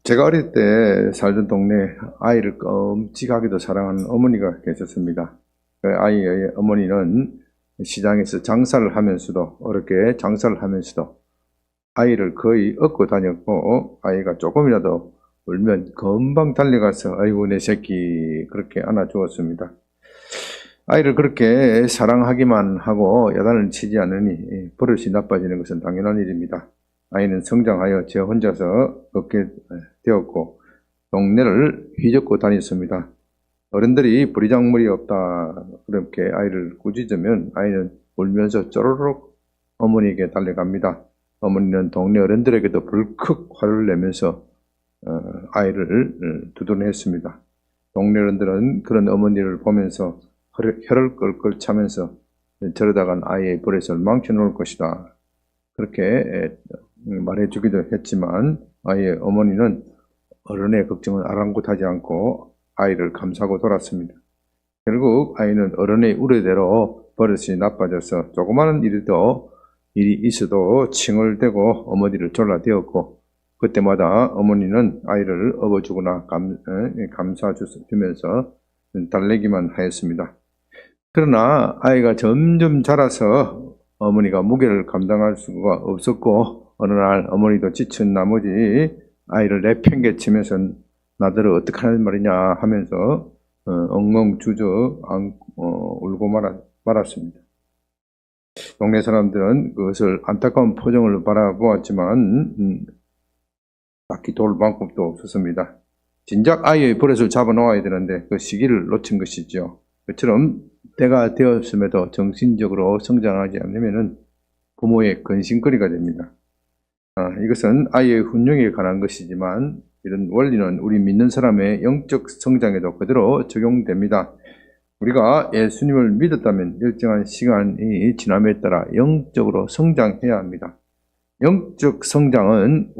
제가 어릴 때 살던 동네에 아이를 끔찍하게도 사랑하는 어머니가 계셨습니다. 그 아이의 어머니는 시장에서 장사를 하면서도, 어렵게 장사를 하면서도 아이를 거의 업고 다녔고, 아이가 조금이라도 울면 금방 달려가서 아이고 내 새끼 그렇게 안아주었습니다. 아이를 그렇게 사랑하기만 하고 야단을 치지 않으니 버릇이 나빠지는 것은 당연한 일입니다. 아이는 성장하여 저 혼자서 걷게 되었고 동네를 휘젓고 다녔습니다. 어른들이 부리장물이 없다 그렇게 아이를 꾸짖으면 아이는 울면서 쪼르륵 어머니에게 달려갑니다. 어머니는 동네 어른들에게도 불컥 화를 내면서 아이를 두둔했습니다. 동네 어른들은 그런 어머니를 보면서 혀를 끌끌 차면서 저러다간 아이의 버릇을 망쳐놓을 것이다 그렇게 말해주기도 했지만 아이의 어머니는 어른의 걱정을 아랑곳하지 않고 아이를 감싸고 돌았습니다. 결국 아이는 어른의 우려대로 버릇이 나빠져서 조그마한 일이 있어도 칭얼대고 어머니를 졸라대었고 그때마다 어머니는 아이를 업어주거나 감싸주면서 달래기만 하였습니다. 그러나 아이가 점점 자라서 어머니가 무게를 감당할 수가 없었고 어느 날 어머니도 지친 나머지 아이를 내팽개치면서 나더러 어떡하는 말이냐 하면서 엉엉 주저 울고 말았습니다. 동네 사람들은 그것을 안타까운 표정을 바라보았지만 딱히 도울 방법도 없었습니다. 진작 아이의 버릇을 잡아놓아야 되는데 그 시기를 놓친 것이죠. 그처럼 때가 되었음에도 정신적으로 성장하지 않으면 부모의 근심거리가 됩니다. 이것은 아이의 훈육에 관한 것이지만 이런 원리는 우리 믿는 사람의 영적 성장에도 그대로 적용됩니다. 우리가 예수님을 믿었다면 일정한 시간이 지남에 따라 영적으로 성장해야 합니다. 영적 성장은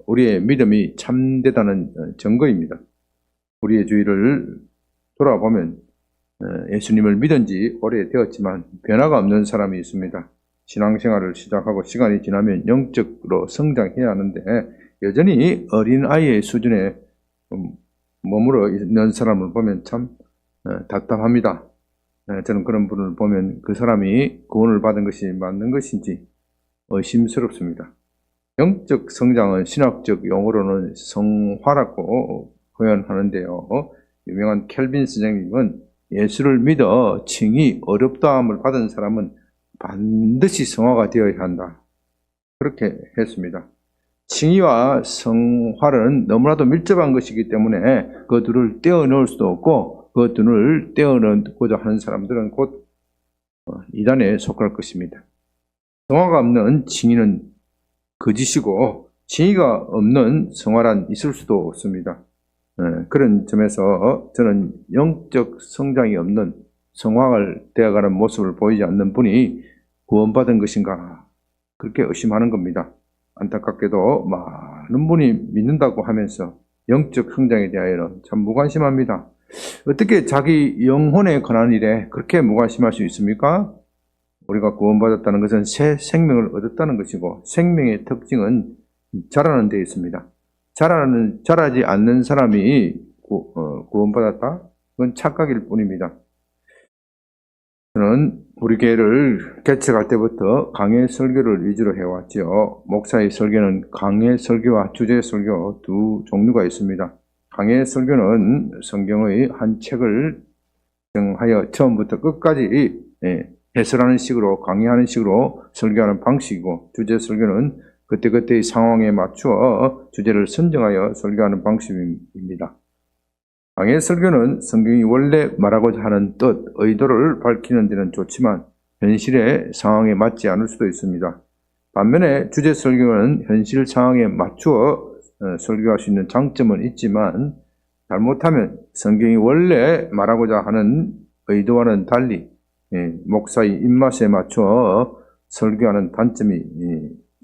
우리의 믿음이 참되다는 증거입니다. 우리의 주위를 돌아보면 예수님을 믿은 지 오래되었지만 변화가 없는 사람이 있습니다. 신앙생활을 시작하고 시간이 지나면 영적으로 성장해야 하는데 여전히 어린아이의 수준에 머물러 있는 사람을 보면 참 답답합니다. 저는 그런 분을 보면 그 사람이 구원을 받은 것이 맞는 것인지 의심스럽습니다. 영적 성장은 신학적 용어로는 성화라고 표현하는데요. 유명한 켈빈 선생님은 예수를 믿어 칭이 어렵다함을 받은 사람은 반드시 성화가 되어야 한다. 그렇게 했습니다. 칭의와 성화는 너무나도 밀접한 것이기 때문에 그 둘을 떼어놓을 수도 없고 그 둘을 떼어놓고자 하는 사람들은 곧 이단에 속할 것입니다. 성화가 없는 칭의는 거짓이고 칭의가 없는 성화란 있을 수도 없습니다. 그런 점에서 저는 영적 성장이 없는 성화를 되어가는 모습을 보이지 않는 분이 구원받은 것인가 그렇게 의심하는 겁니다. 안타깝게도 많은 분이 믿는다고 하면서 영적 성장에 대하여는 참 무관심합니다. 어떻게 자기 영혼에 관한 일에 그렇게 무관심할 수 있습니까? 우리가 구원받았다는 것은 새 생명을 얻었다는 것이고 생명의 특징은 자라는 데 있습니다. 자라지 않는 사람이 구원받았다? 그건 착각일 뿐입니다. 저는 우리 교회를 개척할 때부터 강해 설교를 위주로 해왔죠. 목사의 설교는 강해 설교와 주제 설교 두 종류가 있습니다. 강해 설교는 성경의 한 책을 정하여 처음부터 끝까지 해설하는 식으로 강의하는 식으로 설교하는 방식이고 주제 설교는 그때그때의 상황에 맞추어 주제를 선정하여 설교하는 방식입니다. 강해 설교는 성경이 원래 말하고자 하는 뜻, 의도를 밝히는 데는 좋지만 현실의 상황에 맞지 않을 수도 있습니다. 반면에 주제 설교는 현실 상황에 맞추어 설교할 수 있는 장점은 있지만 잘못하면 성경이 원래 말하고자 하는 의도와는 달리 목사의 입맛에 맞춰 설교하는 단점이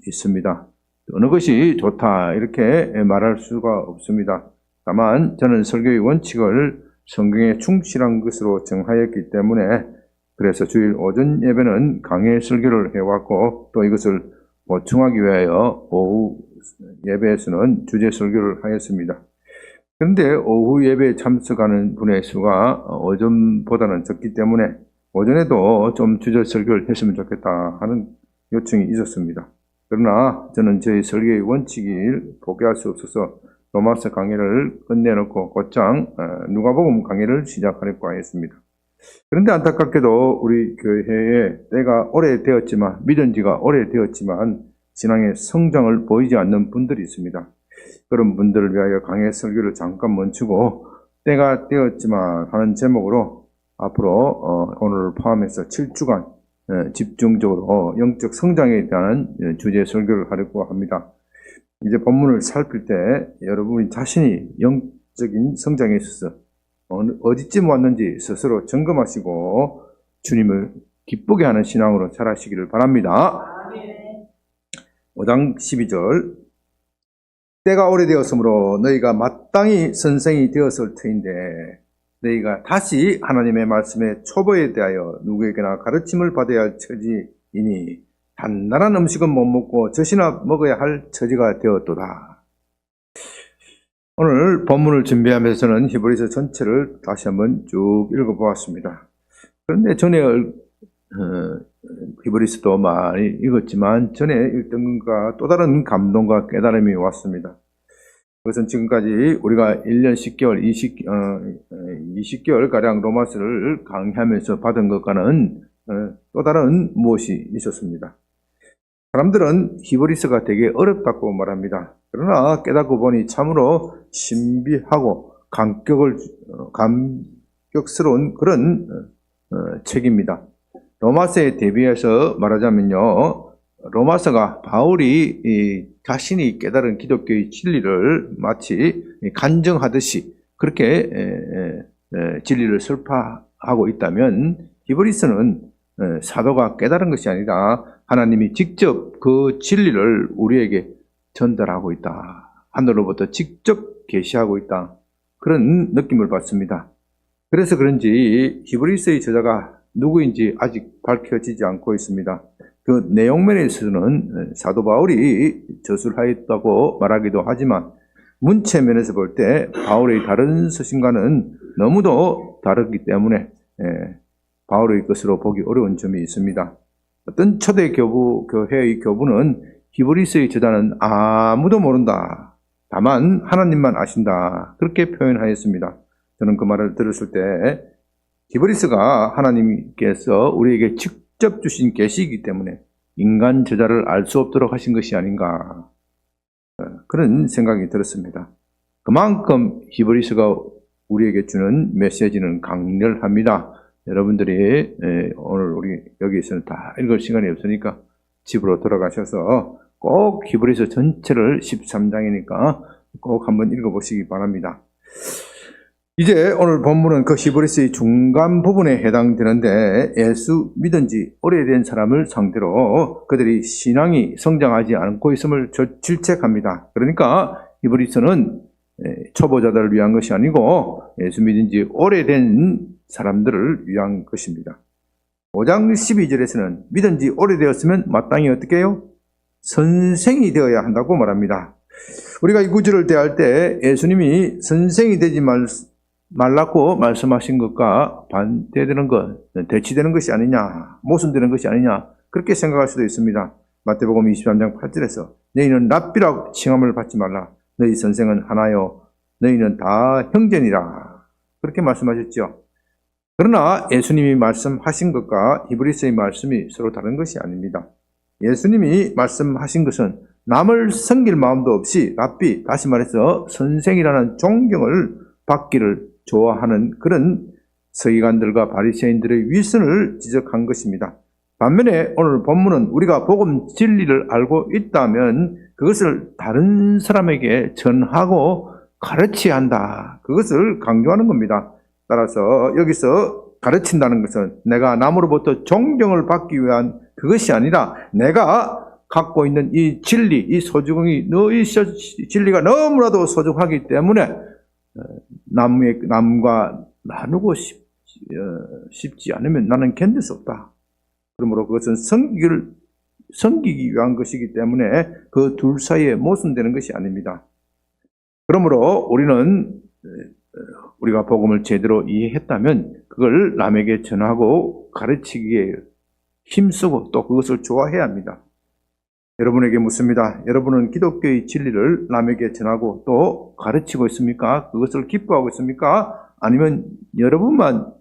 있습니다. 어느 것이 좋다 이렇게 말할 수가 없습니다. 다만 저는 설교의 원칙을 성경에 충실한 것으로 정하였기 때문에 그래서 주일 오전 예배는 강해 설교를 해왔고 또 이것을 보충하기 위하여 오후 예배에서는 주제 설교를 하였습니다. 그런데 오후 예배에 참석하는 분의 수가 오전보다는 적기 때문에 오전에도 좀 주제 설교를 했으면 좋겠다 하는 요청이 있었습니다. 그러나 저는 저희 설교의 원칙을 포기할 수 없어서 로마서 강의를 끝내놓고 곧장 누가복음 강의를 시작하려고 하였습니다. 그런데 안타깝게도 우리 교회에 때가 오래되었지만, 믿은 지가 오래되었지만 신앙의 성장을 보이지 않는 분들이 있습니다. 그런 분들을 위하여 강의 설교를 잠깐 멈추고 때가 되었지만 하는 제목으로 앞으로 오늘을 포함해서 7주간 집중적으로 영적 성장에 대한 주제 설교를 하려고 합니다. 이제 본문을 살필 때 여러분이 자신이 영적인 성장에 있어서 어디쯤 왔는지 스스로 점검하시고 주님을 기쁘게 하는 신앙으로 자라시기를 바랍니다. 5장 12절 때가 오래되었으므로 너희가 마땅히 선생이 되었을 터인데 너희가 다시 하나님의 말씀의 초보에 대하여 누구에게나 가르침을 받아야 할 처지이니 단단한 음식은 못 먹고 젖이나 먹어야 할 처지가 되었도다. 오늘 본문을 준비하면서는 히브리서 전체를 다시 한번 쭉 읽어보았습니다. 그런데 전에 히브리서도 많이 읽었지만 전에 읽던 것과 또 다른 감동과 깨달음이 왔습니다. 그것은 지금까지 우리가 1년 10개월, 20개월가량 로마서를 강의하면서 받은 것과는 또 다른 무엇이 있었습니다. 사람들은 히브리서가 되게 어렵다고 말합니다. 그러나 깨닫고 보니 참으로 신비하고 감격스러운 그런 책입니다. 로마서에 대비해서 말하자면요, 로마서가 바울이 자신이 깨달은 기독교의 진리를 마치 간증하듯이 그렇게 진리를 설파하고 있다면 히브리서는 사도가 깨달은 것이 아니라 하나님이 직접 그 진리를 우리에게 전달하고 있다. 하늘로부터 직접 계시하고 있다. 그런 느낌을 받습니다. 그래서 그런지 히브리서의 저자가 누구인지 아직 밝혀지지 않고 있습니다. 그 내용면에서는 사도 바울이 저술하였다고 말하기도 하지만 문체면에서 볼 때 바울의 다른 서신과는 너무도 다르기 때문에 바울의 것으로 보기 어려운 점이 있습니다. 어떤 초대 교회의 교부는 히브리서의 저자는 아무도 모른다. 다만 하나님만 아신다. 그렇게 표현하였습니다. 저는 그 말을 들었을 때 히브리서가 하나님께서 우리에게 직접 주신 계시이기 때문에 인간 저자를 알 수 없도록 하신 것이 아닌가, 그런 생각이 들었습니다. 그만큼 히브리서가 우리에게 주는 메시지는 강렬합니다. 여러분들이 오늘 우리 여기에서는 다 읽을 시간이 없으니까 집으로 돌아가셔서 꼭 히브리서 전체를 13장이니까 꼭 한번 읽어보시기 바랍니다. 이제 오늘 본문은 그 히브리서의 중간 부분에 해당되는데 예수 믿은 지 오래된 사람을 상대로 그들이 신앙이 성장하지 않고 있음을 질책합니다. 그러니까 히브리서는 초보자들을 위한 것이 아니고 예수 믿은 지 오래된 사람들을 위한 것입니다. 5장 12절에서는 믿은 지 오래되었으면 마땅히 어떻게 해요? 선생이 되어야 한다고 말합니다. 우리가 이 구절을 대할 때 예수님이 선생이 되지 말라고 말씀하신 것과 반대되는 것, 대치되는 것이 아니냐, 모순되는 것이 아니냐, 그렇게 생각할 수도 있습니다. 마태복음 23장 8절에서 너희는 랍비라고 칭함을 받지 말라. 너희 선생은 하나요. 너희는 다 형제니라. 그렇게 말씀하셨죠. 그러나 예수님이 말씀하신 것과 히브리서의 말씀이 서로 다른 것이 아닙니다. 예수님이 말씀하신 것은 남을 섬길 마음도 없이 랍비, 다시 말해서 선생이라는 존경을 받기를 좋아하는 그런 서기관들과 바리새인들의 위선을 지적한 것입니다. 반면에 오늘 본문은 우리가 복음 진리를 알고 있다면 그것을 다른 사람에게 전하고 가르쳐야 한다. 그것을 강조하는 겁니다. 따라서 여기서 가르친다는 것은 내가 남으로부터 존경을 받기 위한 그것이 아니라 내가 갖고 있는 이 진리, 이 소중이, 너희 진리가 너무나도 소중하기 때문에 남과 나누고 싶지 않으면 나는 견딜 수 없다. 그러므로 그것은 섬기기를 섬기기 위한 것이기 때문에 그 둘 사이에 모순되는 것이 아닙니다. 그러므로 우리가 복음을 제대로 이해했다면 그걸 남에게 전하고 가르치기에 힘쓰고 또 그것을 좋아해야 합니다. 여러분에게 묻습니다. 여러분은 기독교의 진리를 남에게 전하고 또 가르치고 있습니까? 그것을 기뻐하고 있습니까? 아니면 여러분만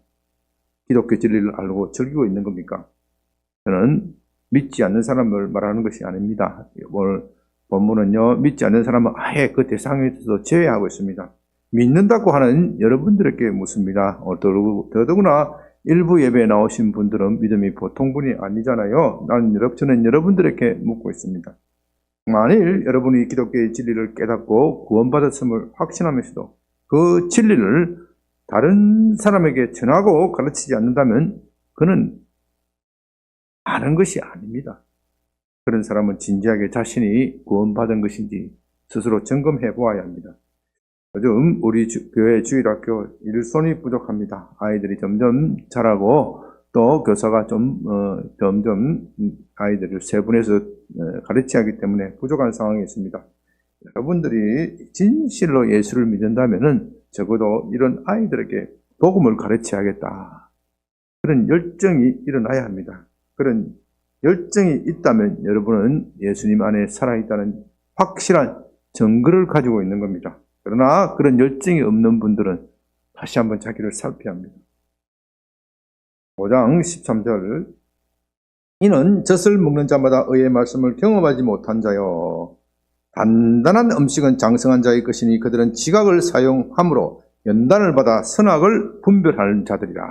기독교 진리를 알고 즐기고 있는 겁니까? 저는 믿지 않는 사람을 말하는 것이 아닙니다. 오늘 본문은요, 믿지 않는 사람은 아예 그 대상에서 제외하고 있습니다. 믿는다고 하는 여러분들에게 묻습니다. 더더구나 일부 예배에 나오신 분들은 믿음이 보통 분이 아니잖아요. 저는 여러분들에게 묻고 있습니다. 만일 여러분이 기독교의 진리를 깨닫고 구원받았음을 확신하면서도 그 진리를 다른 사람에게 전하고 가르치지 않는다면 그는 아는 것이 아닙니다. 그런 사람은 진지하게 자신이 구원받은 것인지 스스로 점검해 보아야 합니다. 요즘 우리 교회 주일학교 일손이 부족합니다. 아이들이 점점 자라고 또 교사가 점점 아이들을 세분해서 가르쳐야 하기 때문에 부족한 상황이 있습니다. 여러분들이 진실로 예수를 믿는다면은 적어도 이런 아이들에게 복음을 가르쳐야겠다. 그런 열정이 일어나야 합니다. 그런 열정이 있다면 여러분은 예수님 안에 살아있다는 확실한 증거를 가지고 있는 겁니다. 그러나 그런 열정이 없는 분들은 다시 한번 자기를 살펴야 합니다. 5장 13절 이는 젖을 먹는 자마다 의의 말씀을 경험하지 못한 자요 단단한 음식은 장성한 자의 것이니 그들은 지각을 사용함으로 연단을 받아 선악을 분별하는 자들이라.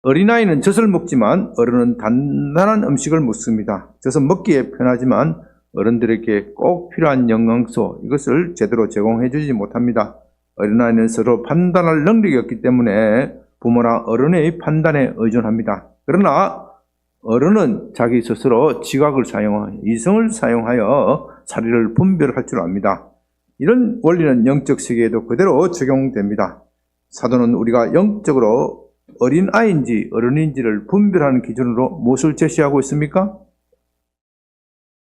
어린아이는 젖을 먹지만 어른은 단단한 음식을 먹습니다. 젖은 먹기에 편하지만 어른들에게 꼭 필요한 영양소 이것을 제대로 제공해 주지 못합니다. 어린아이는 서로 판단할 능력이 없기 때문에 부모나 어른의 판단에 의존합니다. 그러나 어른은 자기 스스로 지각을 사용하여 이성을 사용하여 사리를 분별할 줄 압니다. 이런 원리는 영적 세계에도 그대로 적용됩니다. 사도는 우리가 영적으로 어린아이인지 어른인지를 분별하는 기준으로 무엇을 제시하고 있습니까?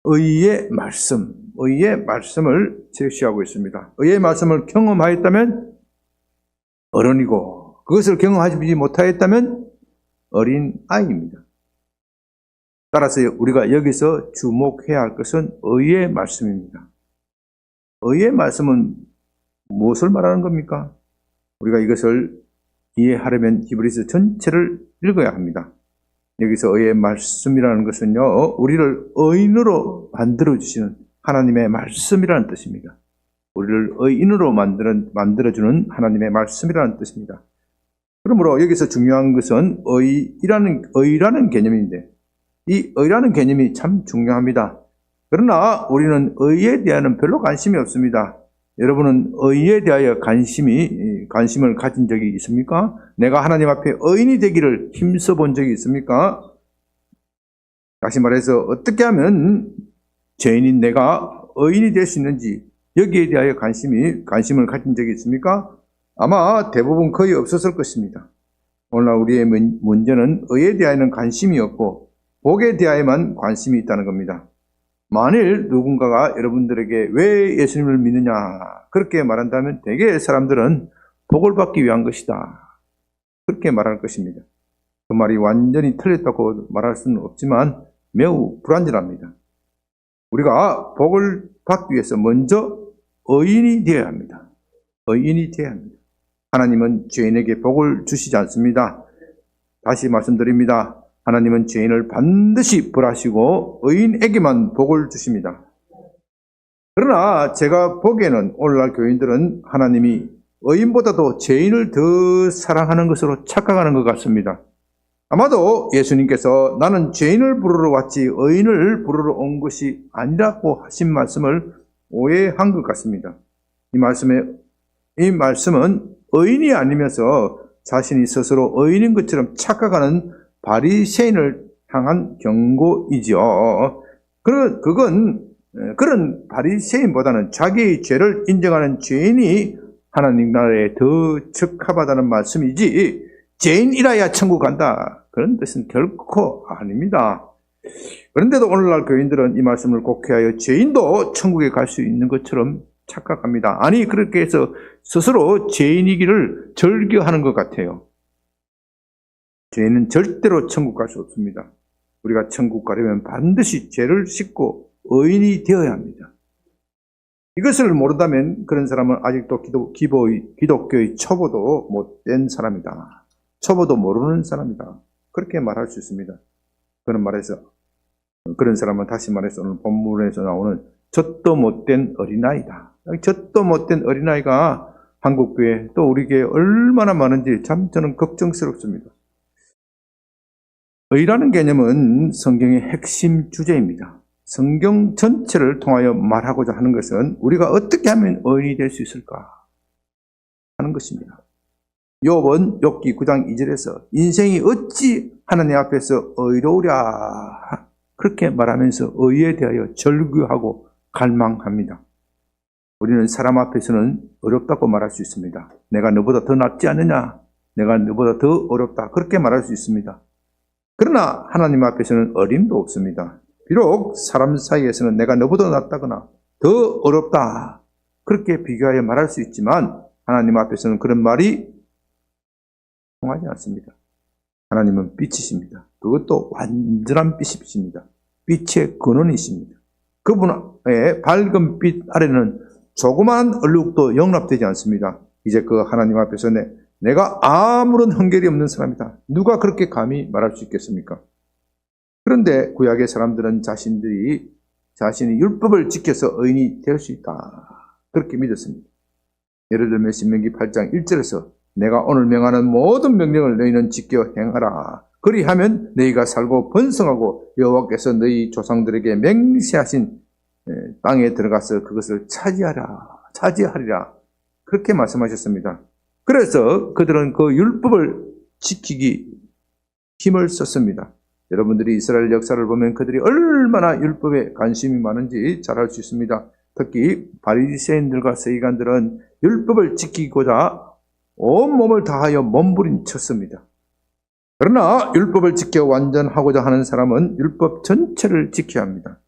의의 말씀을 제시하고 있습니다. 의의 말씀을 경험하였다면 어른이고 그것을 경험하지 못하였다면 어린아이입니다. 따라서 우리가 여기서 주목해야 할 것은 의의 말씀입니다. 의의 말씀은 무엇을 말하는 겁니까? 우리가 이것을 이해하려면 히브리서 전체를 읽어야 합니다. 여기서 의의 말씀이라는 것은요, 우리를 의인으로 만들어주시는 하나님의 말씀이라는 뜻입니다. 우리를 의인으로 만들어주는 하나님의 말씀이라는 뜻입니다. 그러므로 여기서 중요한 것은 의라는 개념인데, 이 의라는 개념이 참 중요합니다. 그러나 우리는 의에 대해서는 별로 관심이 없습니다. 여러분은 의에 대하여 관심을 가진 적이 있습니까? 내가 하나님 앞에 의인이 되기를 힘써 본 적이 있습니까? 다시 말해서 어떻게 하면 죄인인 내가 의인이 될 수 있는지 여기에 대하여 관심을 가진 적이 있습니까? 아마 대부분 거의 없었을 것입니다. 오늘날 우리의 문제는 의에 대하여는 관심이 없고 복에 대하여만 관심이 있다는 겁니다. 만일 누군가가 여러분들에게 왜 예수님을 믿느냐 그렇게 말한다면 대개 사람들은 복을 받기 위한 것이다 그렇게 말할 것입니다. 그 말이 완전히 틀렸다고 말할 수는 없지만 매우 불완전합니다. 우리가 복을 받기 위해서 먼저 의인이 되어야 합니다. 의인이 되어야 합니다. 하나님은 죄인에게 복을 주시지 않습니다. 다시 말씀드립니다. 하나님은 죄인을 반드시 벌하시고 의인에게만 복을 주십니다. 그러나 제가 보기에는 오늘날 교인들은 하나님이 의인보다도 죄인을 더 사랑하는 것으로 착각하는 것 같습니다. 아마도 예수님께서 나는 죄인을 부르러 왔지 의인을 부르러 온 것이 아니라고 하신 말씀을 오해한 것 같습니다. 이 말씀은 의인이 아니면서 자신이 스스로 의인인 것처럼 착각하는 바리새인을 향한 경고이지요. 그건 그런 바리새인보다는 자기의 죄를 인정하는 죄인이 하나님 나라에 더 적합하다는 말씀이지 죄인이라야 천국 간다 그런 뜻은 결코 아닙니다. 그런데도 오늘날 교인들은 이 말씀을 곡해하여 죄인도 천국에 갈 수 있는 것처럼 착각합니다. 아니, 그렇게 해서 스스로 죄인이기를 절규하는 것 같아요. 죄인은 절대로 천국 갈 수 없습니다. 우리가 천국 가려면 반드시 죄를 씻고 의인이 되어야 합니다. 이것을 모른다면 그런 사람은 아직도 기독교의 초보도 못된 사람이다. 초보도 모르는 사람이다. 그렇게 말할 수 있습니다. 그런 사람은 다시 말해서 오늘 본문에서 나오는 젖도 못된 어린아이다. 젖도 못된 어린아이가 한국교회 또 우리 교회에 얼마나 많은지 참 저는 걱정스럽습니다. 의라는 개념은 성경의 핵심 주제입니다. 성경 전체를 통하여 말하고자 하는 것은 우리가 어떻게 하면 의인이 될 수 있을까 하는 것입니다. 욥은 욥기 9장 2절에서 인생이 어찌 하나님 앞에서 의로우랴 그렇게 말하면서 의에 대하여 절규하고 갈망합니다. 우리는 사람 앞에서는 어렵다고 말할 수 있습니다. 내가 너보다 더 낫지 않느냐? 내가 너보다 더 어렵다. 그렇게 말할 수 있습니다. 그러나 하나님 앞에서는 어림도 없습니다. 비록 사람 사이에서는 내가 너보다 낫다거나 더 어렵다. 그렇게 비교하여 말할 수 있지만 하나님 앞에서는 그런 말이 통하지 않습니다. 하나님은 빛이십니다. 그것도 완전한 빛이십니다. 빛의 근원이십니다. 그분의 밝은 빛 아래는 조그마한 얼룩도 용납되지 않습니다. 이제 그 하나님 앞에서 내가 아무런 흠결이 없는 사람이다. 누가 그렇게 감히 말할 수 있겠습니까? 그런데 구약의 사람들은 자신이 율법을 지켜서 의인이 될 수 있다. 그렇게 믿었습니다. 예를 들면 신명기 8장 1절에서 내가 오늘 명하는 모든 명령을 너희는 지켜 행하라. 그리하면 너희가 살고 번성하고 여호와께서 너희 조상들에게 맹세하신 땅에 들어가서 그것을 차지하리라. 그렇게 말씀하셨습니다. 그래서 그들은 그 율법을 지키기 힘을 썼습니다. 여러분들이 이스라엘 역사를 보면 그들이 얼마나 율법에 관심이 많은지 잘 알 수 있습니다. 특히 바리새인들과 서기관들은 율법을 지키고자 온몸을 다하여 몸부림쳤습니다. 그러나 율법을 지켜 완전하고자 하는 사람은 율법 전체를 지켜야 합니다.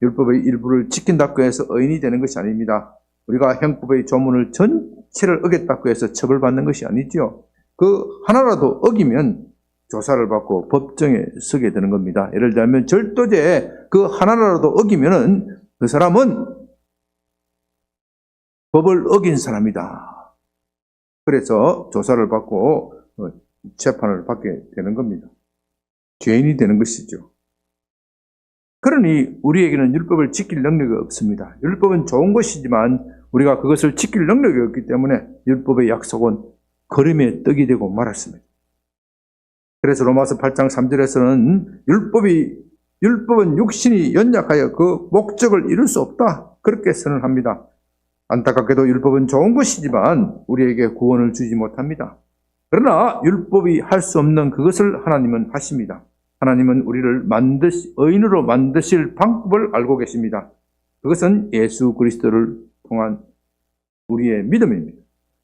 율법의 일부를 지킨다고 해서 의인이 되는 것이 아닙니다. 우리가 형법의 조문을 전체를 어겼다고 해서 처벌받는 것이 아니죠. 그 하나라도 어기면 조사를 받고 법정에 서게 되는 겁니다. 예를 들면 절도죄 그 하나라도 어기면은 그 사람은 법을 어긴 사람이다. 그래서 조사를 받고 재판을 받게 되는 겁니다. 죄인이 되는 것이죠. 그러니 우리에게는 율법을 지킬 능력이 없습니다. 율법은 좋은 것이지만 우리가 그것을 지킬 능력이 없기 때문에 율법의 약속은 거름의 떡이 되고 말았습니다. 그래서 로마서 8장 3절에서는 율법은 육신이 연약하여 그 목적을 이룰 수 없다. 그렇게 선언합니다. 안타깝게도 율법은 좋은 것이지만 우리에게 구원을 주지 못합니다. 그러나 율법이 할 수 없는 그것을 하나님은 하십니다. 하나님은 우리를 의인으로 만드실 방법을 알고 계십니다. 그것은 예수 그리스도를 통한 우리의 믿음입니다.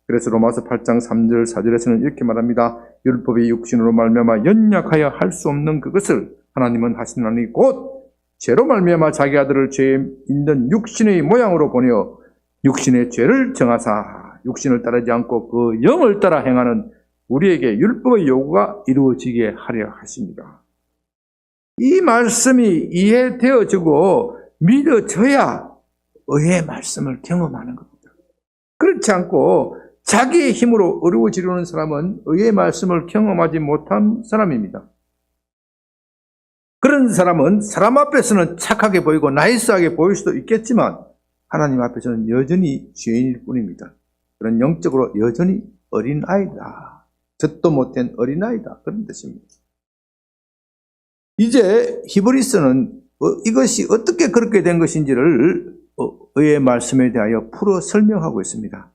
그래서 로마서 8장 3절 4절에서는 이렇게 말합니다. 율법이 육신으로 말미암아 연약하여 할 수 없는 그것을 하나님은 하시나니 곧 죄로 말미암아 자기 아들을 죄에 있는 육신의 모양으로 보내어 육신의 죄를 정하사 육신을 따르지 않고 그 영을 따라 행하는 우리에게 율법의 요구가 이루어지게 하려 하십니다. 이 말씀이 이해되어지고 믿어져야 의의 말씀을 경험하는 겁니다. 그렇지 않고 자기의 힘으로 어려워지려는 사람은 의의 말씀을 경험하지 못한 사람입니다. 그런 사람은 사람 앞에서는 착하게 보이고 나이스하게 보일 수도 있겠지만 하나님 앞에서는 여전히 죄인일 뿐입니다. 그런 영적으로 여전히 어린아이다. 젖도 못된 어린아이다. 그런 뜻입니다. 이제 히브리서는 이것이 어떻게 그렇게 된 것인지를 의의 말씀에 대하여 풀어 설명하고 있습니다.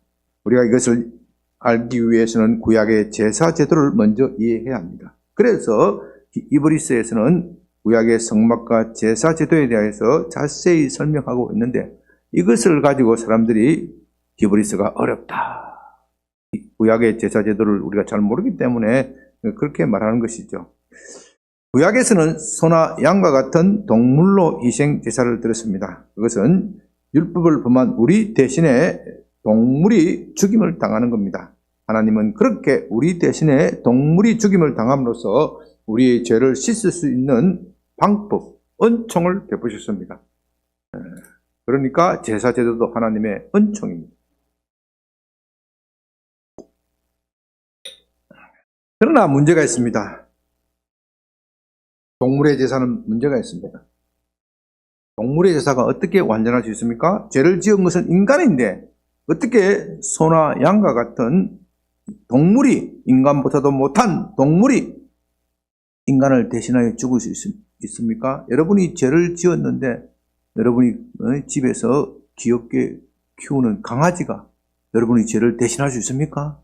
우리가 이것을 알기 위해서는 구약의 제사 제도를 먼저 이해해야 합니다. 그래서 히브리서에서는 구약의 성막과 제사 제도에 대해서 자세히 설명하고 있는데 이것을 가지고 사람들이 히브리서가 어렵다. 구약의 제사 제도를 우리가 잘 모르기 때문에 그렇게 말하는 것이죠. 구약에서는 소나 양과 같은 동물로 희생 제사를 드렸습니다. 그것은 율법을 범한 우리 대신에 동물이 죽임을 당하는 겁니다. 하나님은 그렇게 우리 대신에 동물이 죽임을 당함으로써 우리의 죄를 씻을 수 있는 방법, 은총을 베푸셨습니다. 그러니까 제사 제도도 하나님의 은총입니다. 그러나 문제가 있습니다. 동물의 제사는 문제가 있습니다. 동물의 제사가 어떻게 완전할 수 있습니까? 죄를 지은 것은 인간인데 어떻게 소나 양과 같은 동물이, 인간보다도 못한 동물이 인간을 대신하여 죽을 수 있습니까? 여러분이 죄를 지었는데 여러분이 집에서 귀엽게 키우는 강아지가 여러분이 죄를 대신할 수 있습니까?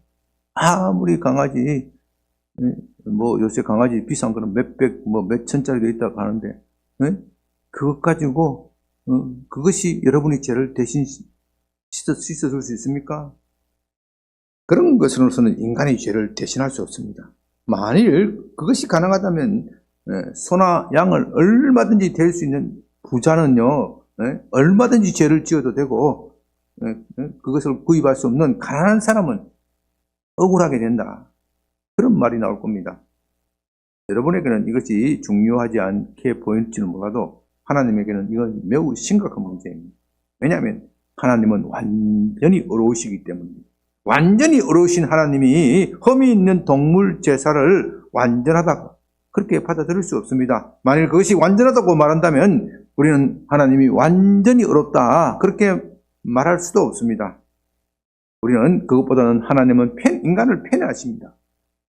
아무리 강아지, 요새 강아지 비싼 거는 몇백, 몇천짜리도 있다고 하는데, 그것 가지고, 그것이 여러분이 죄를 대신 씻어줄 수 있습니까? 그런 것으로서는 인간이 죄를 대신할 수 없습니다. 만일 그것이 가능하다면, 소나 양을 얼마든지 될 수 있는 부자는요, 얼마든지 죄를 지어도 되고, 그것을 구입할 수 없는 가난한 사람은 억울하게 된다. 그런 말이 나올 겁니다. 여러분에게는 이것이 중요하지 않게 보일지는 몰라도 하나님에게는 이건 매우 심각한 문제입니다. 왜냐하면 하나님은 완전히 어려우시기 때문입니다. 완전히 어려우신 하나님이 흠이 있는 동물 제사를 완전하다고 그렇게 받아들일 수 없습니다. 만일 그것이 완전하다고 말한다면 우리는 하나님이 완전히 어렵다 그렇게 말할 수도 없습니다. 우리는 그것보다는 하나님은 인간을 편애하십니다.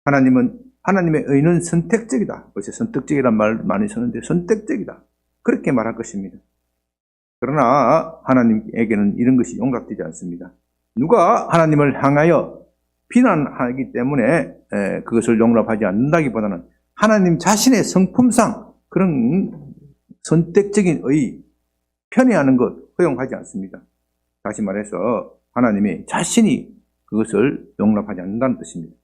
하나님의 의는 선택적이다. 요새 선택적이란 말 많이 쓰는데 선택적이다. 그렇게 말할 것입니다. 그러나 하나님에게는 이런 것이 용납되지 않습니다. 누가 하나님을 향하여 비난하기 때문에 그것을 용납하지 않는다기보다는 하나님 자신의 성품상 그런 선택적인 의, 편애하는 것 허용하지 않습니다. 다시 말해서 하나님이 자신이 그것을 용납하지 않는다는 뜻입니다.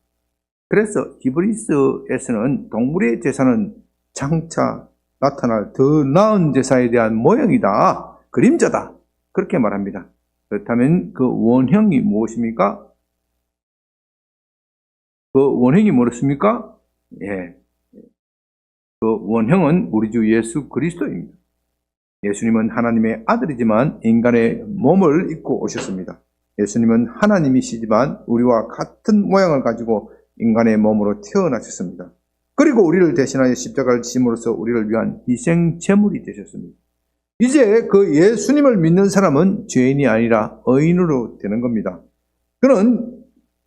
그래서 히브리서에서는 동물의 제사는 장차 나타날 더 나은 제사에 대한 모형이다, 그림자다 그렇게 말합니다. 그렇다면 그 원형이 무엇입니까? 그 원형이 뭐였습니까? 그 원형은 우리 주 예수 그리스도입니다. 예수님은 하나님의 아들이지만 인간의 몸을 입고 오셨습니다. 예수님은 하나님이시지만 우리와 같은 모양을 가지고 인간의 몸으로 태어나셨습니다. 그리고 우리를 대신하여 십자가를 짐으로써 우리를 위한 희생 제물이 되셨습니다. 이제 그 예수님을 믿는 사람은 죄인이 아니라 의인으로 되는 겁니다. 그는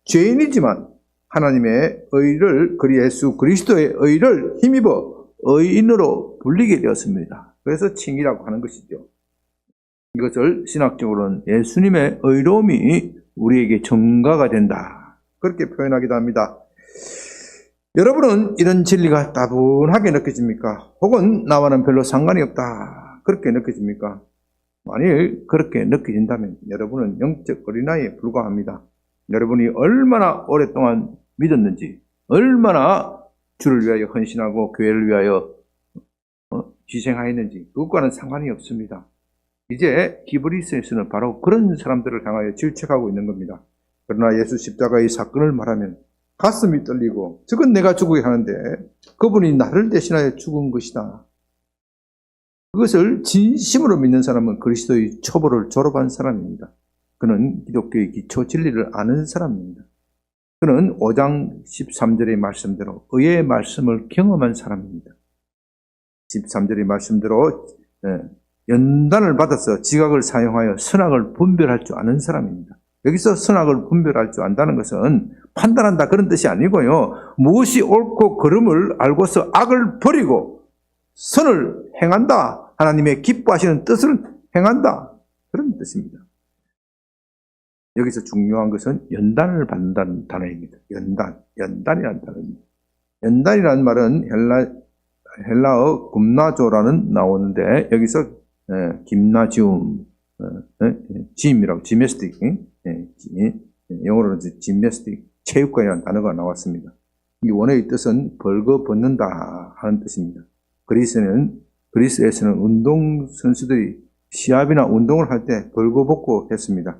죄인이지만 하나님의 의를, 예수 그리스도의 의를 힘입어 의인으로 불리게 되었습니다. 그래서 칭이라고 하는 것이죠. 이것을 신학적으로는 예수님의 의로움이 우리에게 전가가 된다, 그렇게 표현하기도 합니다. 여러분은 이런 진리가 따분하게 느껴집니까? 혹은 나와는 별로 상관이 없다, 그렇게 느껴집니까? 만일 그렇게 느껴진다면 여러분은 영적 어린아이에 불과합니다. 여러분이 얼마나 오랫동안 믿었는지, 얼마나 주를 위하여 헌신하고 교회를 위하여 희생하였는지 그것과는 상관이 없습니다. 이제 히브리서에서는 바로 그런 사람들을 향하여 질책하고 있는 겁니다. 그러나 예수 십자가의 사건을 말하면 가슴이 떨리고 저건 내가 죽어야 하는데 그분이 나를 대신하여 죽은 것이다. 그것을 진심으로 믿는 사람은 그리스도의 초보를 졸업한 사람입니다. 그는 기독교의 기초 진리를 아는 사람입니다. 그는 5장 13절의 말씀대로 의의 말씀을 경험한 사람입니다. 13절의 말씀대로 연단을 받아서 지각을 사용하여 선악을 분별할 줄 아는 사람입니다. 여기서 선악을 분별할 줄 안다는 것은 판단한다 그런 뜻이 아니고요. 무엇이 옳고 그름을 알고서 악을 버리고 선을 행한다. 하나님의 기뻐하시는 뜻을 행한다. 그런 뜻입니다. 여기서 중요한 것은 연단을 받는다는 단어입니다. 연단이라는 단어입니다. 연단이라는 말은 헬라어 굼나조라는 나오는데 여기서 김나지움, 짐이라고, 지메스틱, 영어로는 지메스틱, 체육관이라는 단어가 나왔습니다. 이 원어의 뜻은 벌거벗는다 하는 뜻입니다. 그리스에서는 운동선수들이 시합이나 운동을 할 때 벌거벗고 했습니다.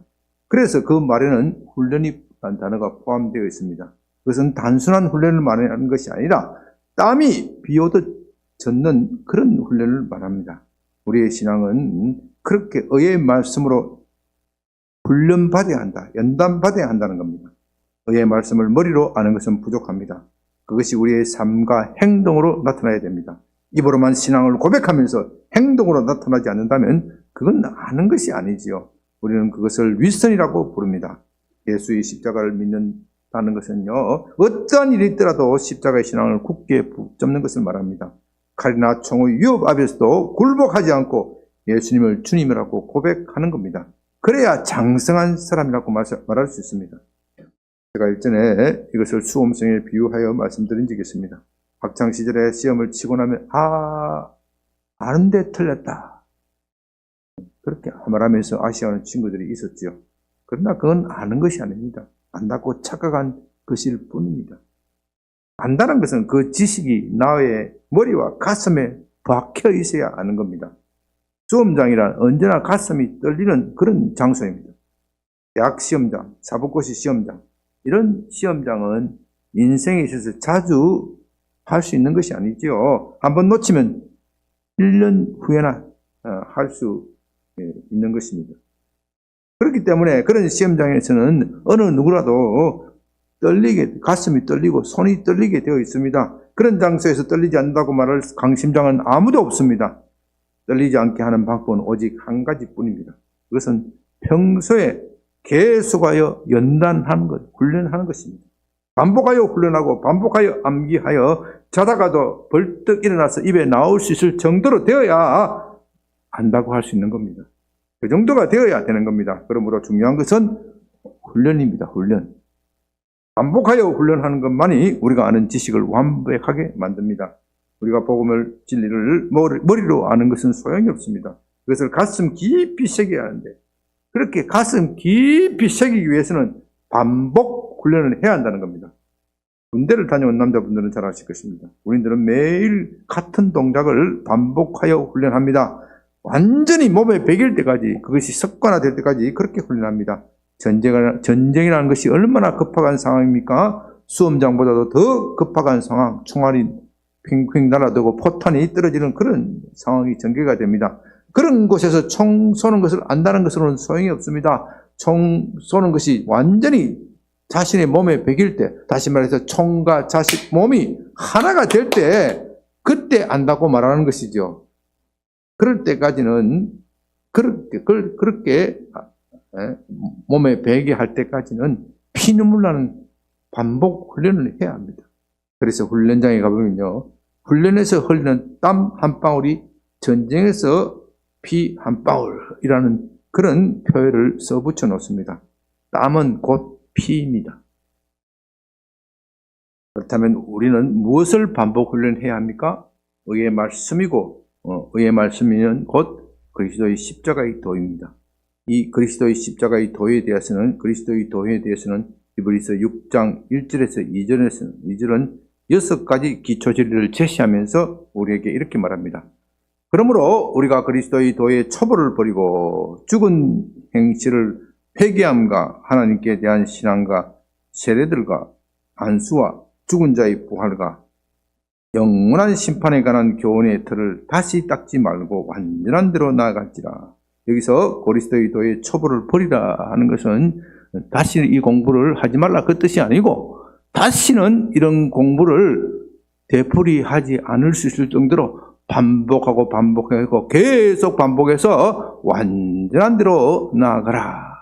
그래서 그 말에는 훈련이라는 단어가 포함되어 있습니다. 그것은 단순한 훈련을 말하는 것이 아니라 땀이 비 오듯 젖는 그런 훈련을 말합니다. 우리의 신앙은 그렇게 의의 말씀으로 훈련받아야 한다, 연단받아야 한다는 겁니다. 의의 말씀을 머리로 아는 것은 부족합니다. 그것이 우리의 삶과 행동으로 나타나야 됩니다. 입으로만 신앙을 고백하면서 행동으로 나타나지 않는다면 그건 아는 것이 아니지요. 우리는 그것을 윗선이라고 부릅니다. 예수의 십자가를 믿는다는 것은요, 어떠한 일이 있더라도 십자가의 신앙을 굳게 붙잡는 것을 말합니다. 칼이나 총의 위협 앞에서도 굴복하지 않고 예수님을 주님이라고 고백하는 겁니다. 그래야 장성한 사람이라고 말할 수 있습니다. 제가 일전에 이것을 수험생에 비유하여 말씀드린 적이 있습니다. 학창시절에 시험을 치고 나면 아는데 틀렸다, 그렇게 말하면서 아쉬워하는 친구들이 있었지요. 그러나 그건 아는 것이 아닙니다. 안다고 착각한 것일 뿐입니다. 안다는 것은 그 지식이 나의 머리와 가슴에 박혀 있어야 아는 겁니다. 수험장이란 언제나 가슴이 떨리는 그런 장소입니다. 대학 시험장, 사법고시 시험장, 이런 시험장은 인생에 있어서 자주 할 수 있는 것이 아니지요. 한번 놓치면 1년 후에나 할 수 있는 것입니다. 그렇기 때문에 그런 시험장에서는 어느 누구라도 가슴이 떨리고 손이 떨리게 되어 있습니다. 그런 장소에서 떨리지 않는다고 말할 강심장은 아무도 없습니다. 떨리지 않게 하는 방법은 오직 한 가지뿐입니다. 그것은 평소에 계속하여 연단하는 것, 훈련하는 것입니다. 반복하여 훈련하고 반복하여 암기하여 자다가도 벌떡 일어나서 입에 나올 수 있을 정도로 되어야 안다고 할 수 있는 겁니다. 그 정도가 되어야 되는 겁니다. 그러므로 중요한 것은 훈련입니다. 훈련. 반복하여 훈련하는 것만이 우리가 아는 지식을 완벽하게 만듭니다. 우리가 복음을, 진리를 머리로 아는 것은 소용이 없습니다. 그것을 가슴 깊이 새겨야 하는데, 그렇게 가슴 깊이 새기기 위해서는 반복 훈련을 해야 한다는 겁니다. 군대를 다녀온 남자분들은 잘 아실 것입니다. 우리들은 매일 같은 동작을 반복하여 훈련합니다. 완전히 몸에 배길 때까지, 그것이 습관화될 때까지 그렇게 훈련합니다. 전쟁이라는 것이 얼마나 급박한 상황입니까? 수험장보다도 더 급박한 상황, 총알이 핑핑 날아들고 포탄이 떨어지는 그런 상황이 전개가 됩니다. 그런 곳에서 총 쏘는 것을 안다는 것으로는 소용이 없습니다. 총 쏘는 것이 완전히 자신의 몸에 배길 때, 다시 말해서 총과 자식 몸이 하나가 될 때, 그때 안다고 말하는 것이죠. 그럴 때까지는 그렇게 몸에 배게 할 때까지는 피눈물 나는 반복 훈련을 해야 합니다. 그래서 훈련장에 가보면요, 훈련에서 흘리는 땀 한 방울이 전쟁에서 피 한 방울이라는 그런 표현을 써붙여 놓습니다. 땀은 곧 피입니다. 그렇다면 우리는 무엇을 반복 훈련해야 합니까? 의의 말씀이고, 의의 말씀이면 곧 그리스도의 십자가의 도입니다. 이 그리스도의 십자가의 도에 대해서는, 그리스도의 도에 대해서는 히브리서 6장 1절에서 2절은 6가지 기초 진리를 제시하면서 우리에게 이렇게 말합니다. 그러므로 우리가 그리스도의 도의 초보를 버리고 죽은 행실을 회개함과 하나님께 대한 신앙과 세례들과 안수와 죽은 자의 부활과 영원한 심판에 관한 교훈의 틀을 다시 닦지 말고 완전한 대로 나아갈지라. 여기서 그리스도의 도의 초보를 버리라 하는 것은 다시 이 공부를 하지 말라 그 뜻이 아니고, 다시는 이런 공부를 되풀이하지 않을 수 있을 정도로 반복하고 반복하고 계속 반복해서 완전한 대로 나아가라,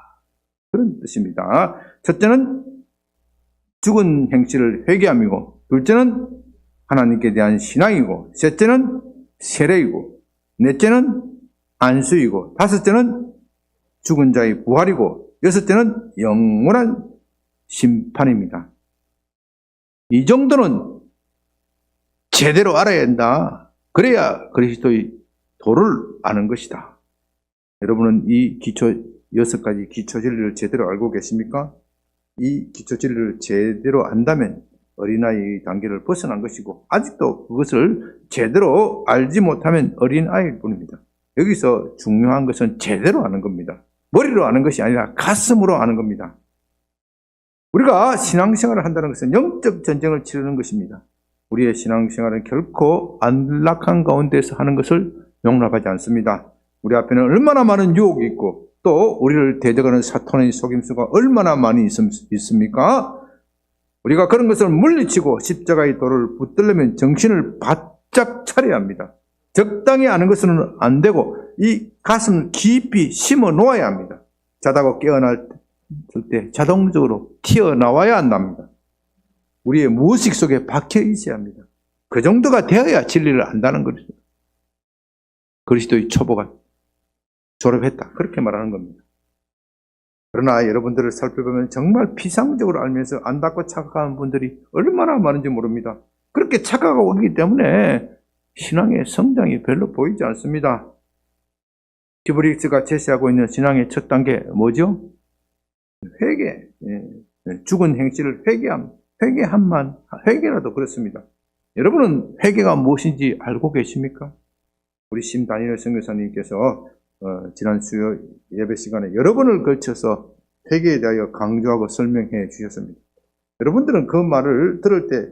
그런 뜻입니다. 첫째는 죽은 행실을 회개함이고, 둘째는 하나님께 대한 신앙이고, 셋째는 세례이고, 넷째는 안수이고, 다섯째는 죽은 자의 부활이고, 여섯째는 영원한 심판입니다. 이 정도는 제대로 알아야 한다. 그래야 그리스도의 도를 아는 것이다. 여러분은 이 6가지 기초 진리를 제대로 알고 계십니까? 이 기초 진리를 제대로 안다면 어린아이 단계를 벗어난 것이고 아직도 그것을 제대로 알지 못하면 어린아이일 뿐입니다. 여기서 중요한 것은 제대로 아는 겁니다. 머리로 아는 것이 아니라 가슴으로 아는 겁니다. 우리가 신앙생활을 한다는 것은 영적 전쟁을 치르는 것입니다. 우리의 신앙생활은 결코 안락한 가운데서 하는 것을 용납하지 않습니다. 우리 앞에는 얼마나 많은 유혹이 있고 또 우리를 대적하는 사탄의 속임수가 얼마나 많이 있습니까? 우리가 그런 것을 물리치고 십자가의 도를 붙들려면 정신을 바짝 차려야 합니다. 적당히 아는 것은 안 되고 이 가슴을 깊이 심어 놓아야 합니다. 자다가 깨어날 때 자동적으로 튀어나와야 한답니다. 우리의 무의식 속에 박혀 있어야 합니다. 그 정도가 되어야 진리를 안다는 것이죠. 그리스도의 초보가 졸업했다. 그렇게 말하는 겁니다. 그러나 여러분들을 살펴보면 정말 피상적으로 알면서 안닫고 착각하는 분들이 얼마나 많은지 모릅니다. 그렇게 착각하고 있기 때문에 신앙의 성장이 별로 보이지 않습니다. 디브리스가 제시하고 있는 신앙의 첫 단계 뭐죠? 회개. 죽은 행실을 회개라도 그렇습니다. 여러분은 회개가 무엇인지 알고 계십니까? 우리 심다니엘 선교사님께서 지난 수요 예배 시간에 여러 번을 걸쳐서 회개에 대하여 강조하고 설명해 주셨습니다. 여러분들은 그 말을 들을 때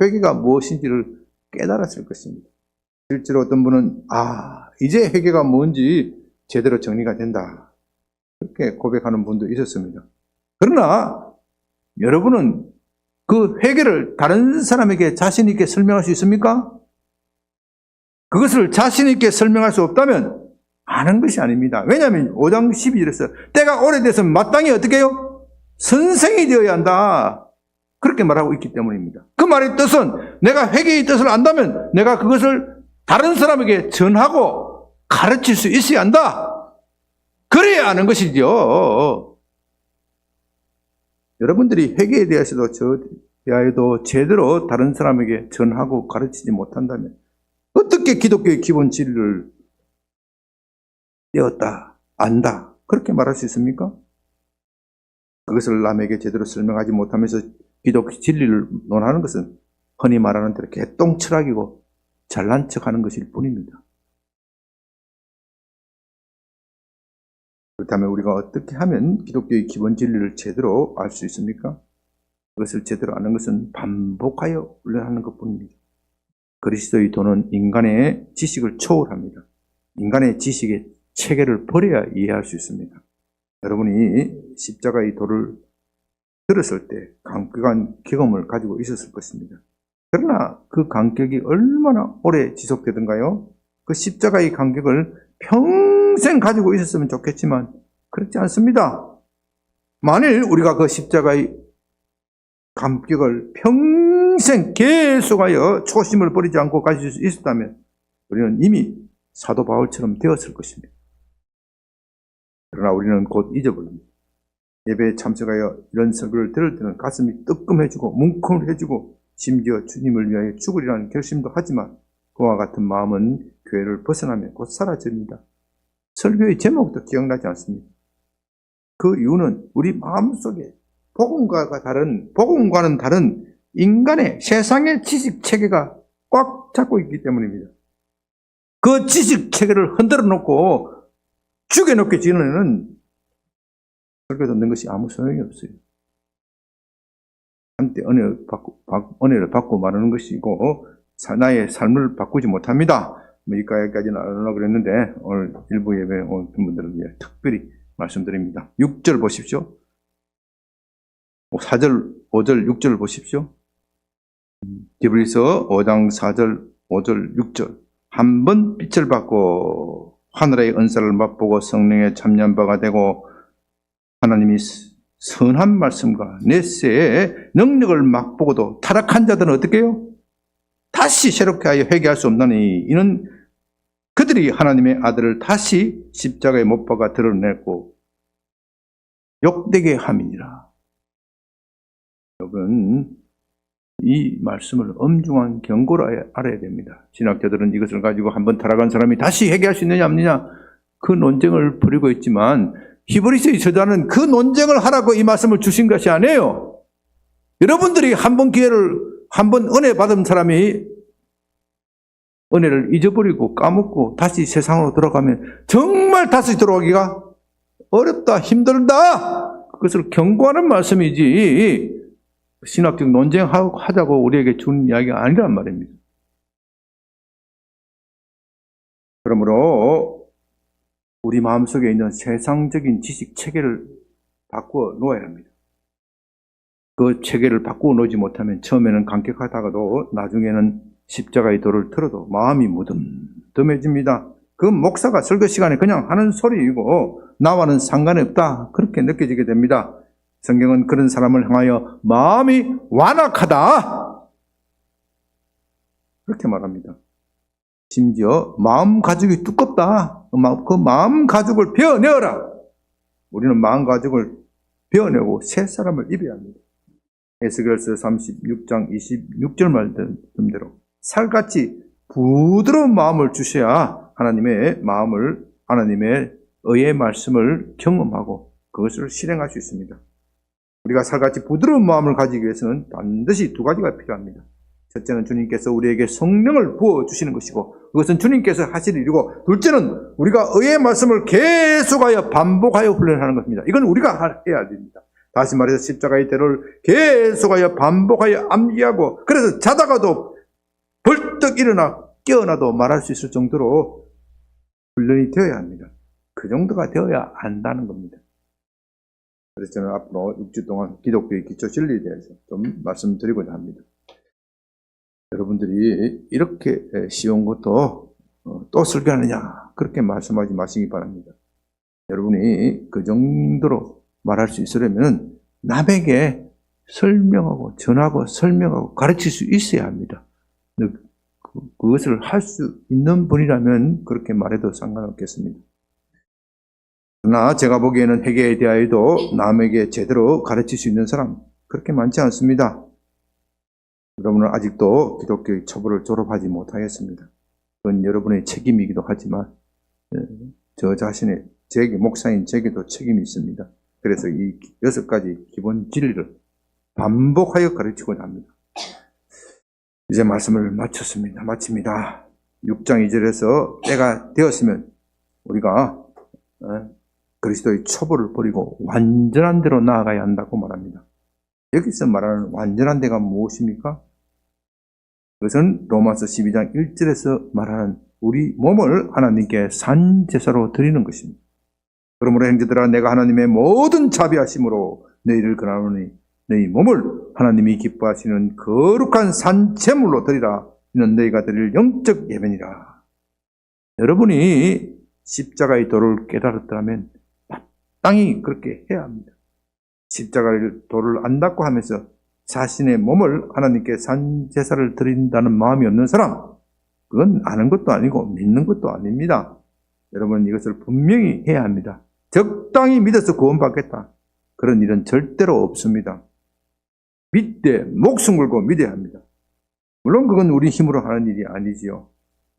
회개가 무엇인지를 깨달았을 것입니다. 실제로 어떤 분은 이제 회개가 뭔지 제대로 정리가 된다. 그렇게 고백하는 분도 있었습니다. 그러나 여러분은 그 회개를 다른 사람에게 자신 있게 설명할 수 있습니까? 그것을 자신 있게 설명할 수 없다면 아는 것이 아닙니다. 왜냐하면 5장 12절에서 때가 오래돼서 마땅히 어떻게 해요? 선생이 되어야 한다. 그렇게 말하고 있기 때문입니다. 그 말의 뜻은 내가 회개의 뜻을 안다면 내가 그것을 다른 사람에게 전하고 가르칠 수 있어야 한다. 그래야 아는 것이죠. 여러분들이 회개에 대해서도 제대로 다른 사람에게 전하고 가르치지 못한다면 어떻게 기독교의 기본 진리를 떼었다, 안다 그렇게 말할 수 있습니까? 그것을 남에게 제대로 설명하지 못하면서 기독교 진리를 논하는 것은 흔히 말하는 대로 개똥철학이고 잘난 척하는 것일 뿐입니다. 그렇다면 우리가 어떻게 하면 기독교의 기본 진리를 제대로 알 수 있습니까? 그것을 제대로 아는 것은 반복하여 훈련하는 것뿐입니다. 그리스도의 도는 인간의 지식을 초월합니다. 인간의 지식의 체계를 버려야 이해할 수 있습니다. 여러분이 십자가의 도를 들었을 때 감격한 경험을 가지고 있었을 것입니다. 그러나 그 감격이 얼마나 오래 지속되던가요? 그 십자가의 감격을 평생 가지고 있었으면 좋겠지만 그렇지 않습니다. 만일 우리가 그 십자가의 감격을 평생 계속하여 초심을 버리지 않고 가질 수 있었다면 우리는 이미 사도 바울처럼 되었을 것입니다. 그러나 우리는 곧 잊어버립니다. 예배에 참석하여 이런 설교를 들을 때는 가슴이 뜨끔해지고 뭉클해지고 심지어 주님을 위하여 죽으리라는 결심도 하지만 그와 같은 마음은 교회를 벗어나면 곧 사라집니다. 설교의 제목도 기억나지 않습니다. 그 이유는 우리 마음속에 복음과는 다른 인간의 세상의 지식 체계가 꽉 잡고 있기 때문입니다. 그 지식 체계를 흔들어 놓고 죽여놓기 전에는 설교 듣는 것이 아무 소용이 없어요. 한때 은혜를 받고 말하는 것이고 나의 삶을 바꾸지 못합니다. 여기까지는 안 하려고 그랬는데 오늘 일부 예배 온 분들을 위해 특별히 말씀드립니다. 6절 보십시오. 4절, 5절, 6절 보십시오. 디브리서 5장 4절, 5절, 6절. 한 번 빛을 받고 하늘의 은사를 맛보고 성령에 참여한 바가 되고 하나님이 선한 말씀과 넷세의 능력을 맛보고도 타락한 자들은 어떻게 해요? 다시 새롭게 하여 회개할 수 없나니 이는 그들이 하나님의 아들을 다시 십자가에 못 박아 드러냈고 욕되게 함이니라. 여러분, 이 말씀을 엄중한 경고로 알아야 됩니다. 신학자들은 이것을 가지고 한번 타락한 사람이 다시 회개할 수 있느냐 없느냐 그 논쟁을 벌이고 있지만 히브리서의 저자는 그 논쟁을 하라고 이 말씀을 주신 것이 아니에요. 여러분들이 한 번 기회를 한번 은혜 받은 사람이 은혜를 잊어버리고 까먹고 다시 세상으로 돌아가면 정말 다시 돌아오기가 어렵다, 힘들다. 그것을 경고하는 말씀이지 신학적 논쟁하자고 우리에게 준 이야기가 아니란 말입니다. 그러므로 우리 마음속에 있는 세상적인 지식 체계를 바꾸어 놓아야 합니다. 그 체계를 바꾸어 놓지 못하면 처음에는 감격하다가도 나중에는 십자가의 도를 틀어도 마음이 무덤덤해집니다. 그 목사가 설교 시간에 그냥 하는 소리이고 나와는 상관이 없다, 그렇게 느껴지게 됩니다. 성경은 그런 사람을 향하여 마음이 완악하다 그렇게 말합니다. 심지어 마음 가죽이 두껍다, 그 마음 가죽을 베어내어라. 우리는 마음 가죽을 베어내고 새 사람을 입어야 합니다. 에스겔서 36장 26절 말씀대로 살같이 부드러운 마음을 주셔야 하나님의 마음을, 하나님의 의의 말씀을 경험하고 그것을 실행할 수 있습니다. 우리가 살같이 부드러운 마음을 가지기 위해서는 반드시 두 가지가 필요합니다. 첫째는 주님께서 우리에게 성령을 부어주시는 것이고 그것은 주님께서 하실 일이고, 둘째는 우리가 의의 말씀을 계속하여 반복하여 훈련하는 것입니다. 이건 우리가 해야 됩니다. 다시 말해서 십자가의 대로를 계속하여 반복하여 암기하고, 그래서 자다가도 벌떡 일어나 깨어나도 말할 수 있을 정도로 훈련이 되어야 합니다. 그 정도가 되어야 안다는 겁니다. 그래서 저는 앞으로 6주 동안 기독교의 기초 진리에 대해서 좀 말씀드리고자 합니다. 여러분들이 이렇게 쉬운 것도 또 설교하느냐 그렇게 말씀하지 마시기 바랍니다. 여러분이 그 정도로 말할 수 있으려면 남에게 설명하고 전하고 설명하고 가르칠 수 있어야 합니다. 그것을 할 수 있는 분이라면 그렇게 말해도 상관없겠습니다. 그러나 제가 보기에는 회개에 대하여도 남에게 제대로 가르칠 수 있는 사람 그렇게 많지 않습니다. 여러분은 아직도 기독교의 초보를 졸업하지 못하였습니다. 그건 여러분의 책임이기도 하지만 저 자신의, 목사인 제게도 책임이 있습니다. 그래서 이 6가지 기본 진리를 반복하여 가르치고자 합니다. 이제 말씀을 마칩니다. 6장 2절에서 때가 되었으면 우리가 그리스도의 초보를 버리고 완전한 데로 나아가야 한다고 말합니다. 여기서 말하는 완전한 데가 무엇입니까? 그것은 로마서 12장 1절에서 말하는 우리 몸을 하나님께 산제사로 드리는 것입니다. 그러므로 형제들아, 내가 하나님의 모든 자비하심으로 너희를 권하노니 너희 몸을 하나님이 기뻐하시는 거룩한 산제물로 드리라. 이는 너희가 드릴 영적 예배니라. 여러분이 십자가의 도를 깨달았다면 마땅히 그렇게 해야 합니다. 십자가의 도를 안다고 하면서 자신의 몸을 하나님께 산제사를 드린다는 마음이 없는 사람, 그건 아는 것도 아니고 믿는 것도 아닙니다. 여러분, 이것을 분명히 해야 합니다. 적당히 믿어서 구원받겠다, 그런 일은 절대로 없습니다. 믿되 목숨 걸고 믿어야 합니다. 물론 그건 우리 힘으로 하는 일이 아니지요.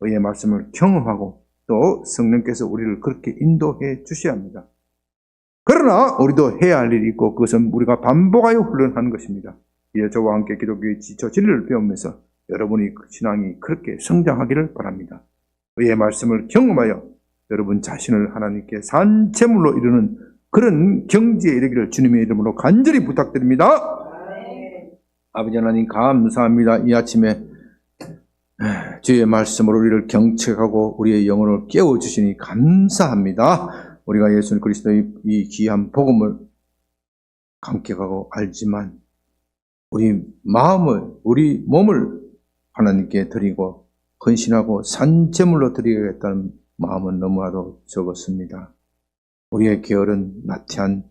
의의 말씀을 경험하고 또 성령께서 우리를 그렇게 인도해 주셔야 합니다. 그러나 우리도 해야 할 일이 있고 그것은 우리가 반복하여 훈련하는 것입니다. 이제 저와 함께 기독교의 지초 진리를 배우면서 여러분이 신앙이 그렇게 성장하기를 바랍니다. 의의 말씀을 경험하여 여러분 자신을 하나님께 산제물로 이루는 그런 경지에 이르기를 주님의 이름으로 간절히 부탁드립니다. 아버지 하나님, 감사합니다. 이 아침에 주의 말씀으로 우리를 경책하고 우리의 영혼을 깨워주시니 감사합니다. 우리가 예수 그리스도의 이 귀한 복음을 감격하고 알지만 우리 마음을, 우리 몸을 하나님께 드리고 헌신하고 산제물로 드리겠다는 마음은 너무나도 적었습니다. 우리의 게으른 나태한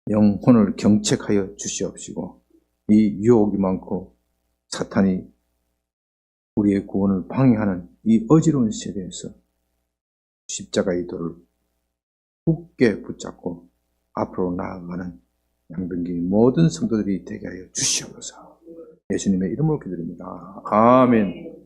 영혼을 경책하여 주시옵시고, 이 유혹이 많고 사탄이 우리의 구원을 방해하는 이 어지러운 세대에서 십자가의 도를 굳게 붙잡고 앞으로 나아가는 양병기 모든 성도들이 되게 하여 주시옵소서. 예수님의 이름으로 기도드립니다. 아멘.